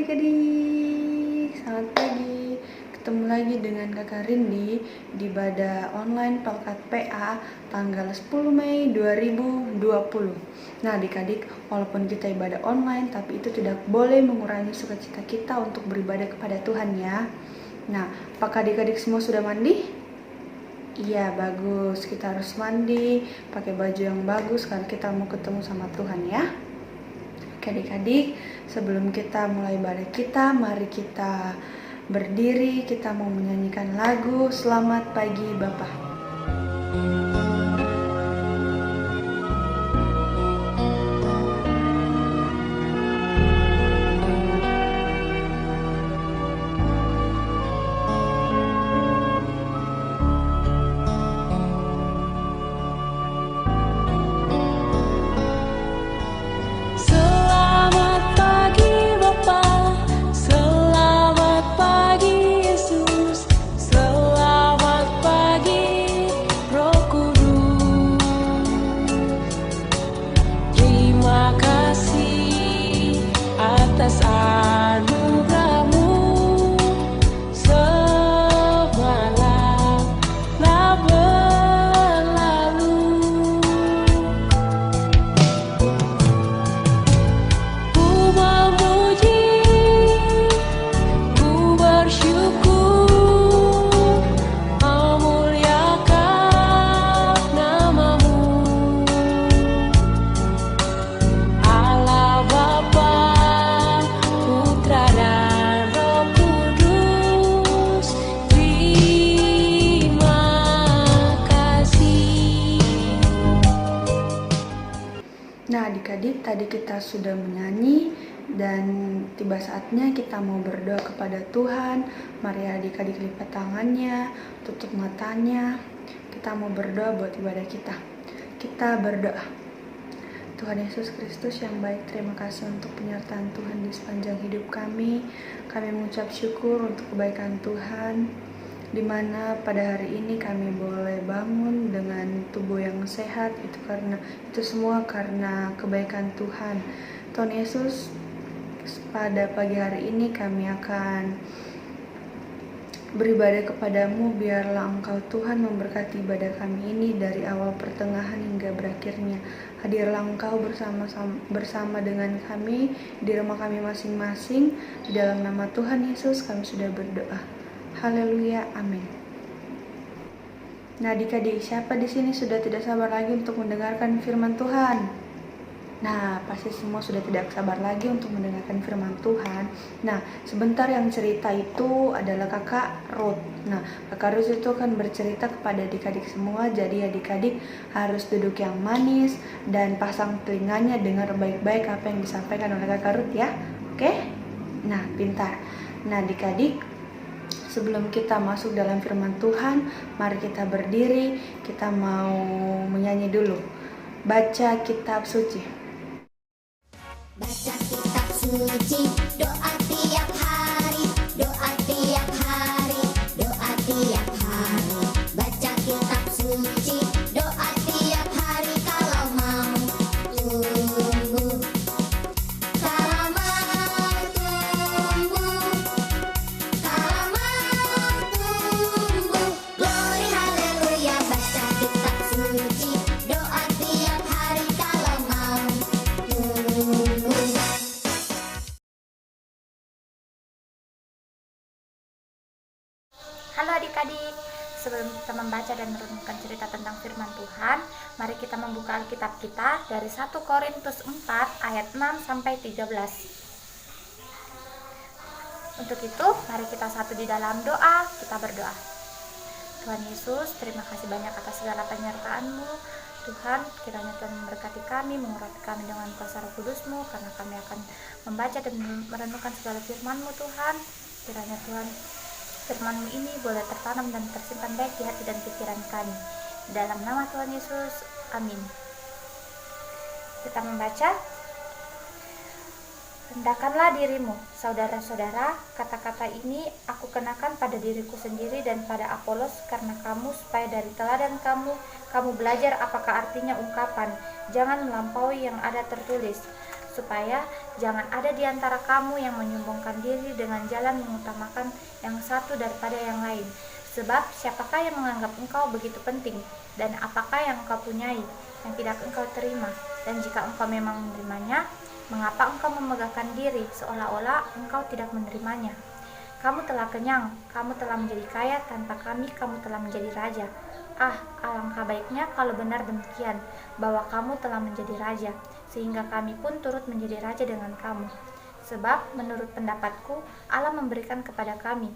adik-adik, selamat pagi. Ketemu lagi dengan Kakak Rindi di ibadah online Pelkat PA tanggal 10 Mei 2020. Nah adik-adik, walaupun kita ibadah online, tapi itu tidak boleh mengurangi sukacita kita untuk beribadah kepada Tuhan ya. Nah, apakah adik-adik semua sudah mandi? Iya, bagus. Kita harus mandi, pakai baju yang bagus karena kita mau ketemu sama Tuhan ya. Oke adik-adik, sebelum kita mulai ibadah kita, mari kita berdiri, kita mau menyanyikan lagu Selamat Pagi Bapa. Nah adik-adik, tadi kita sudah menyanyi dan tiba saatnya kita mau berdoa kepada Tuhan. Mari adik-adik lipat tangannya, tutup matanya. Kita mau berdoa buat ibadah kita. Kita berdoa. Tuhan Yesus Kristus yang baik, terima kasih untuk penyertaan Tuhan di sepanjang hidup kami. Kami mengucap syukur untuk kebaikan Tuhan, di mana pada hari ini kami boleh bangun dengan tubuh yang sehat. Itu semua karena kebaikan Tuhan. Tuhan Yesus, pada pagi hari ini kami akan beribadah kepadamu. Biarlah Engkau Tuhan memberkati ibadah kami ini dari awal pertengahan hingga berakhirnya. Hadirlah Engkau bersama dengan kami di rumah kami masing-masing. Di dalam nama Tuhan Yesus kami sudah berdoa. Haleluya, amin. Nah adik-adik, siapa di sini sudah tidak sabar lagi untuk mendengarkan firman Tuhan? Nah, pasti semua sudah tidak sabar lagi untuk mendengarkan firman Tuhan. Nah, sebentar yang cerita itu adalah kakak Ruth. Nah, kakak Ruth itu kan bercerita kepada adik-adik semua. Jadi adik-adik harus duduk yang manis dan pasang telinganya, dengar baik-baik apa yang disampaikan oleh kakak Ruth ya. Oke? Nah, pintar. Nah adik-adik, sebelum kita masuk dalam firman Tuhan, mari kita berdiri, kita mau menyanyi dulu. Baca kitab suci. Baca kitab suci, doa tiap hari, doa tiap hari, doa tiap hari. Baca kitab suci, doa tiap hari kalau mau tumbuh. Kalau mau tumbuh, kalau mau tumbuh. Glory haleluya, baca kitab suci, doa tiap hari kalau mau tumbuh. Halo adik-adik, sebelum kita membaca dan merenungkan cerita tentang firman Tuhan, mari kita membuka Alkitab kita dari 1 Korintus 4 ayat 6 sampai 13. Untuk itu, mari kita satu di dalam doa, kita berdoa. Tuhan Yesus, terima kasih banyak atas segala penyertaan-Mu. Tuhan, kiranya Tuhan memberkati kami, mengurapi kami dengan kuasa Roh Kudus-Mu, karena kami akan membaca dan merenungkan segala firman-Mu Tuhan. Kiranya Tuhan, firman-Mu ini boleh tertanam dan tersimpan baik di hati dan pikiran kami. Dalam nama Tuhan Yesus, amin. Kita membaca. Rendahkanlah dirimu, saudara-saudara, kata-kata ini aku kenakan pada diriku sendiri dan pada Apolos karena kamu, supaya dari teladan kamu belajar apakah artinya ungkapan, jangan melampaui yang ada tertulis. supaya jangan ada di antara kamu yang menyombongkan diri dengan jalan mengutamakan yang satu daripada yang lain. Sebab siapakah yang menganggap engkau begitu penting, dan apakah yang engkau punyai yang tidak engkau terima? Dan jika engkau memang menerimanya, mengapa engkau memegahkan diri seolah-olah engkau tidak menerimanya? Kamu telah kenyang, kamu telah menjadi kaya, tanpa kami kamu telah menjadi raja. Alangkah baiknya kalau benar demikian, bahwa kamu telah menjadi raja, sehingga kami pun turut menjadi raja dengan kamu. Sebab menurut pendapatku, Allah memberikan kepada kami,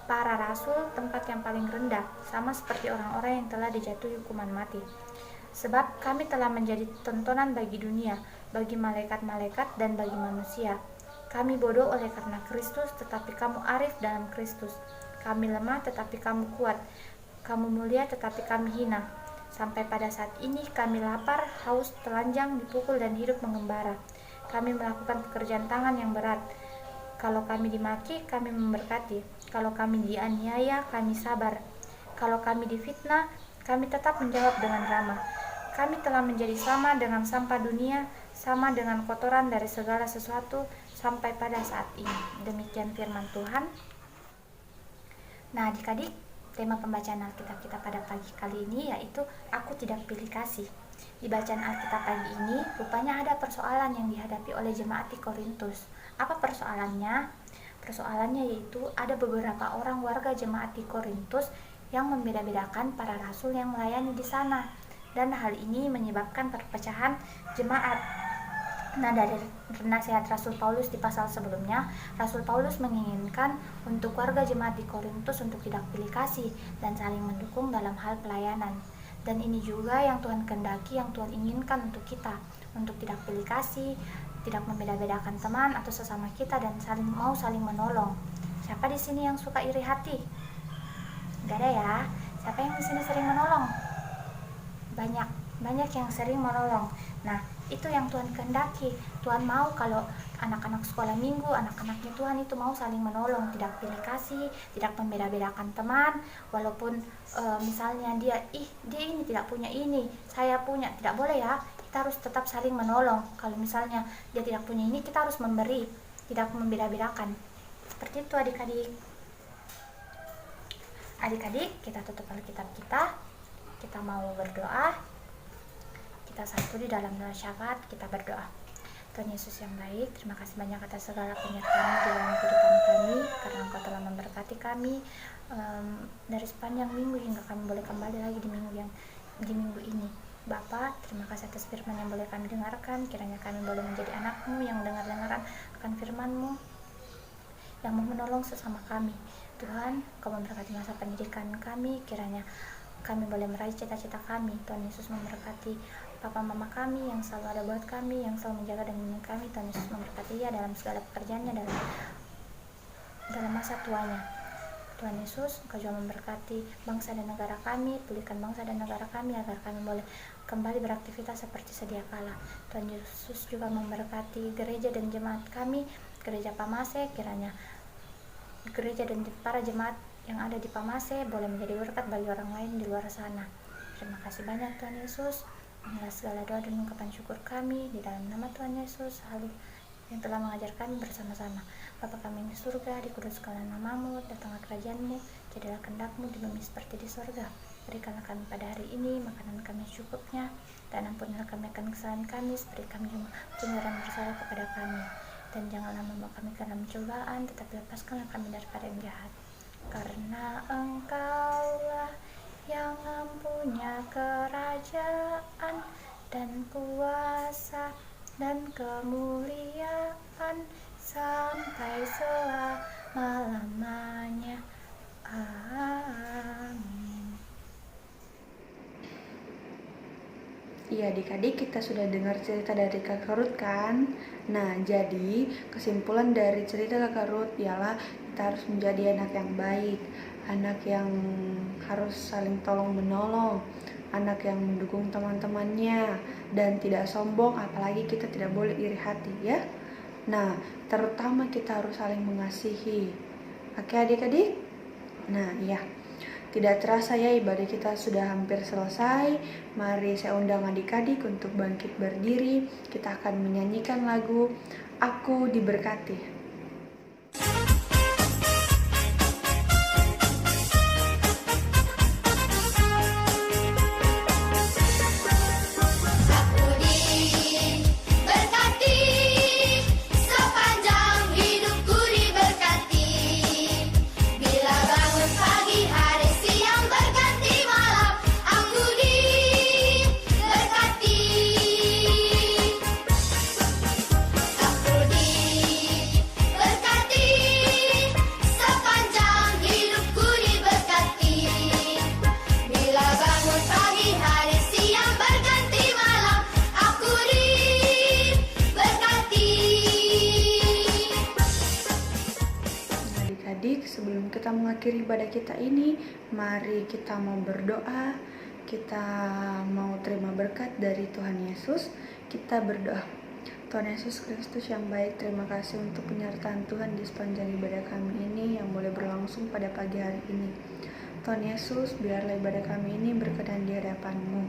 para rasul, tempat yang paling rendah, sama seperti orang-orang yang telah dijatuhi hukuman mati. Sebab kami telah menjadi tontonan bagi dunia, bagi malaikat-malaikat, dan bagi manusia. Kami bodoh oleh karena Kristus, tetapi kamu arif dalam Kristus. Kami lemah, tetapi kamu kuat. Kamu mulia, tetapi kami hina. Sampai pada saat ini kami lapar, haus, telanjang, dipukul, dan hidup mengembara. Kami melakukan pekerjaan tangan yang berat. Kalau kami dimaki, kami memberkati. Kalau kami dianiaya, kami sabar. Kalau kami difitnah, kami tetap menjawab dengan ramah. Kami telah menjadi sama dengan sampah dunia, sama dengan kotoran dari segala sesuatu, sampai pada saat ini. Demikian firman Tuhan. Nah, adik-adik, tema pembacaan Alkitab kita pada pagi kali ini yaitu Aku Tidak Pilih Kasih. Di bacaan Alkitab pagi ini, rupanya ada persoalan yang dihadapi oleh jemaat di Korintus. Apa persoalannya? Persoalannya yaitu ada beberapa orang warga jemaat di Korintus yang membeda-bedakan para rasul yang melayani di sana. Dan hal ini menyebabkan perpecahan jemaat. Nah, dari nasihat Rasul Paulus di pasal sebelumnya, Rasul Paulus menginginkan untuk warga jemaat di Korintus untuk tidak pilih kasih dan saling mendukung dalam hal pelayanan. Dan ini juga yang Tuhan kehendaki, yang Tuhan inginkan untuk kita, untuk tidak pilih kasih, tidak membeda-bedakan teman atau sesama kita, dan saling menolong. Siapa di sini yang suka iri hati? Gak ada ya. Siapa yang di sini sering menolong? Banyak yang sering menolong. Nah, itu yang Tuhan kehendaki. Tuhan mau kalau anak-anak sekolah minggu, anak-anaknya Tuhan itu mau saling menolong, tidak pilih kasih, tidak membeda-bedakan teman. Walaupun misalnya dia ini tidak punya ini, saya punya, tidak boleh ya. Kita harus tetap saling menolong. Kalau misalnya dia tidak punya ini, kita harus memberi, tidak membeda-bedakan. Seperti itu adik-adik. Adik-adik, kita tutup Alkitab kita. Kita mau berdoa. Kita satu di dalam doa syafaat, kita berdoa. Tuhan Yesus yang baik, terima kasih banyak atas segala penyertaan di dalam kehidupan kami, karena Engkau telah memberkati kami dari sepanjang minggu hingga kami boleh kembali lagi di minggu ini. Bapa, terima kasih atas firman yang boleh kami dengarkan. Kiranya kami boleh menjadi anak-Mu yang dengar-dengaran akan firman-Mu, yang mau menolong sesama kami. Tuhan, Kau memberkati masa pendidikan kami. Kiranya kami boleh meraih cita-cita kami. Tuhan Yesus memberkati papa mama kami yang selalu ada buat kami, yang selalu menjaga dan melindungi kami. Tuhan Yesus memberkati dia dalam segala pekerjaannya, dalam masa tuanya. Tuhan Yesus, Engkau juga memberkati bangsa dan negara kami, pulihkan bangsa dan negara kami agar kami boleh kembali beraktivitas seperti sedia kala. Tuhan Yesus juga memberkati gereja dan jemaat kami, gereja Pamase. Kiranya gereja dan para jemaat yang ada di Pamase boleh menjadi berkat bagi orang lain di luar sana. Terima kasih banyak Tuhan Yesus. Inilah segala doa dan ungkapan syukur kami di dalam nama Tuhan Yesus, selalu yang telah mengajar kami bersama-sama. Bapa kami di surga, dikuduskanlah nama-Mu, datanglah kerajaan-Mu, jadilah kehendak-Mu di bumi seperti di surga. Berikanlah kami pada hari ini makanan kami cukupnya, dan ampunilah kami akan kesalahan kami, seperti kami juga mengampuni orang bersalah kepada kami. Dan janganlah membawa kami ke dalam cobaan, tetapi lepaskanlah kami daripada yang jahat. Karena Engkaulah yang mempunyai kerajaan dan kuasa dan kemuliaan sampai selama-lamanya. Amin. Iya adik-adik, kita sudah dengar cerita dari Kakak Ruth kan? Nah, jadi kesimpulan dari cerita Kakak Ruth ialah kita harus menjadi anak yang baik, anak yang harus saling tolong-menolong, anak yang mendukung teman-temannya, dan tidak sombong, apalagi kita tidak boleh iri hati ya. Nah, terutama kita harus saling mengasihi. Oke adik-adik? Nah, iya. Tidak terasa ya, ibadah kita sudah hampir selesai. Mari saya undang adik-adik untuk bangkit berdiri. Kita akan menyanyikan lagu Aku Diberkati. Aku diberkati, sepanjang hidupku diberkati. Bila bangun pagi, hari, siang, berganti malam, aku diberkati. Aku diberkati, sepanjang hidupku diberkati. Bila bangun pagi, hari, siang, berganti malam, aku diberkati. Adik-adik, sebelum kita mengakhiri ibadah kita ini, mari kita mau berdoa. Kita mau terima berkat dari Tuhan Yesus. Kita berdoa. Tuhan Yesus Kristus yang baik, terima kasih untuk penyertaan Tuhan di sepanjang ibadah kami ini yang boleh berlangsung pada pagi hari ini. Tuhan Yesus, biarlah ibadah kami ini berkenan di hadapan-Mu.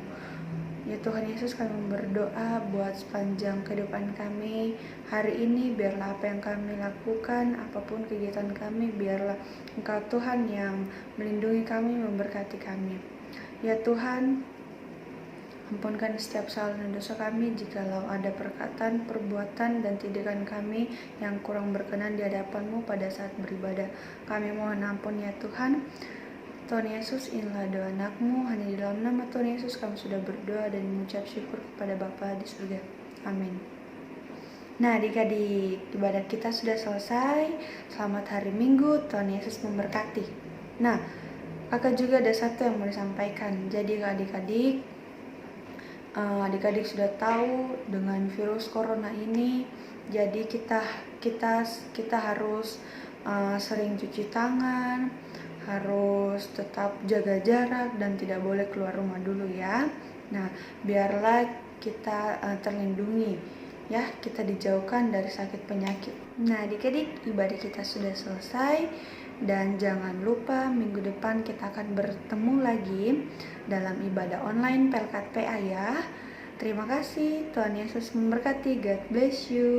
Ya Tuhan Yesus, kami berdoa buat sepanjang kehidupan kami hari ini, biarlah apa yang kami lakukan, apapun kegiatan kami, biarlah Engkau Tuhan yang melindungi kami, memberkati kami. Ya Tuhan, ampunkan setiap salah dan dosa kami jikalau ada perkataan, perbuatan, dan tindakan kami yang kurang berkenan di hadapan-Mu pada saat beribadah. Kami mohon ampun ya Tuhan. Tuhan Yesus, inilah doa anak-Mu, hanya di dalam nama Tuhan Yesus kami sudah berdoa dan mengucap syukur kepada Bapa di surga. Amin. Nah adik-adik, ibadah kita sudah selesai. Selamat hari Minggu, Tuhan Yesus memberkati. Nah, kakak juga ada satu yang mau disampaikan. Jadi adik-adik, adik-adik sudah tahu dengan virus corona ini, jadi kita harus sering cuci tangan, harus tetap jaga jarak dan tidak boleh keluar rumah dulu ya. Nah, biarlah kita terlindungi ya, kita dijauhkan dari sakit penyakit. Nah, adik-adik, ibadah kita sudah selesai dan jangan lupa minggu depan kita akan bertemu lagi dalam ibadah online Pelkat PA ya. Terima kasih, Tuhan Yesus memberkati. God bless you.